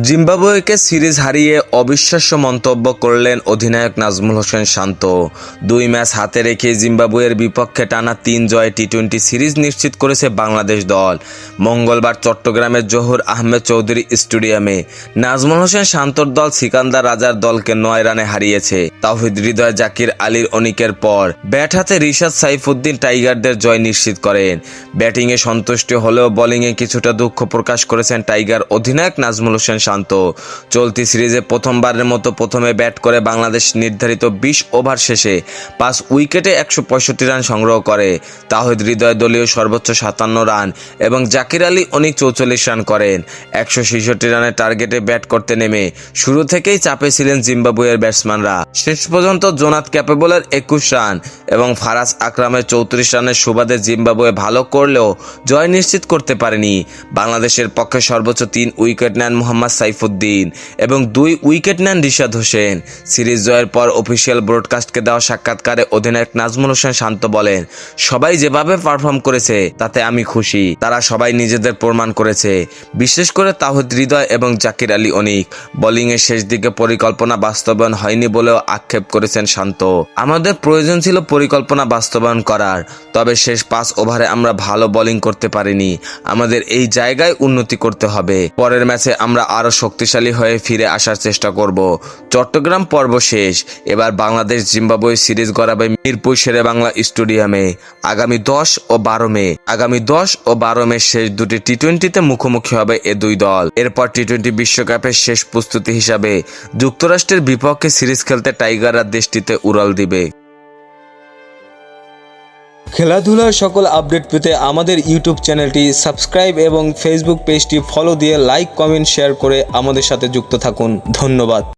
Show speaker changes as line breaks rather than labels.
জিম্বাবুয়েকে series হারিয়ে অবিশ্বাস্য মন্তব্য করলেন অধিনায়ক নাজমুল হোসেন শান্ত। 2 ম্যাচ হাতে রেখে জিম্বাবুয়ের বিপক্ষে টানা 3 জয়ে টি-20 সিরিজ নিশ্চিত করেছে বাংলাদেশ দল। মঙ্গলবার চট্টগ্রামের জহুর আহমেদ চৌধুরী স্টেডিয়ামে নাজমুল হোসেন শান্তর দল সিকান্দার রাজার দলকে 9 রানে হারিয়েছে। তাওহিদ হৃদয়, জাকির আলীর অনিকের পর ব্যাট হাতে রিশাদ সাইফুদ্দিন টাইগারদের জয় নিশ্চিত করেন। ব্যাটিংয়ে সন্তুষ্টি হলেও বোলিংয়ে কিছুটা দুঃখ প্রকাশ করেছেন টাইগার অধিনায়ক নাজমুল হোসেন শান্ত। চলতি সিরিজে প্রথমবারের মতো প্রথমে ব্যাট করে বাংলাদেশ নির্ধারিত 20 ওভার শেষে 5 উইকেটে 165 রান সংগ্রহ করে। তাওহিদ হৃদয় দলীয় সর্বোচ্চ 57 রান এবং জাকির আলী অনিক 44 রান করেন। 166 রানের টার্গেটে ব্যাট করতে নেমে শুরু থেকেই চাপে ছিলেন জিম্বাবুয়ের ব্যাটসম্যানরা। শেষ পর্যন্ত জোনাথ ক্যাপেবলের 21 রান এবং ফারাজ আকরামের 34 রানের সুবাদে জিম্বাবুয়ে ভালো করলেও জয় নিশ্চিত করতে পারেনি। বাংলাদেশের পক্ষে সর্বোচ্চ 3 উইকেট নেন মোহাম্মদ সাইফুদ্দিন এবং 2 উইকেট নেন রিশাদ হোসেন। সিরিজ জয়ের পর অফিসিয়াল ব্রডকাস্টকে দেওয়া সাক্ষাৎকারে অধিনায়ক নাজমুল হোসেন শান্ত বলেন, সবাই যেভাবে পারফর্ম করেছে তাতে আমি খুশি। তারা সবাই নিজেদের প্রমাণ করেছে, বিশেষ করে তাওহিদ হৃদয় এবং জাকির আলী অনিক। বোলিংয়ের শেষ দিকে পরিকল্পনা বাস্তবায়ন হয়নি বলেও আক্ষেপ করেছেন শান্ত। আমাদের প্রয়োজন ছিল পরিকল্পনা বাস্তবায়ন করার, তবে শেষ 5 ওভারে আমরা ভালো বোলিং করতে পারিনি। আমাদের এই জায়গায় উন্নতি করতে হবে। পরের ম্যাচে আমরা আরও শক্তিশালী হয়ে ফিরে আসার চেষ্টা করব। চট্টগ্রাম পর্ব শেষ, এবার বাংলাদেশ জিম্বাবুয়ে সিরিজ গড়াবে মিরপুর শেরেবাংলা স্টেডিয়ামে আগামী 10 ও 12 মে শেষ দুটি টি-20তে মুখোমুখি হবে এ দুই দল। এরপর টি-20 বিশ্বকাপের শেষ প্রস্তুতি হিসাবে যুক্তরাষ্ট্রের বিপক্ষে সিরিজ খেলতে টাইগাররা দেশটিতে উড়াল দিবে।
খেলাধুলার সকল আপডেট পেতে আমাদের ইউটিউব চ্যানেলটি সাবস্ক্রাইব এবং ফেসবুক পেজটি ফলো দিয়ে লাইক, কমেন্ট, শেয়ার করে আমাদের সাথে যুক্ত থাকুন। ধন্যবাদ।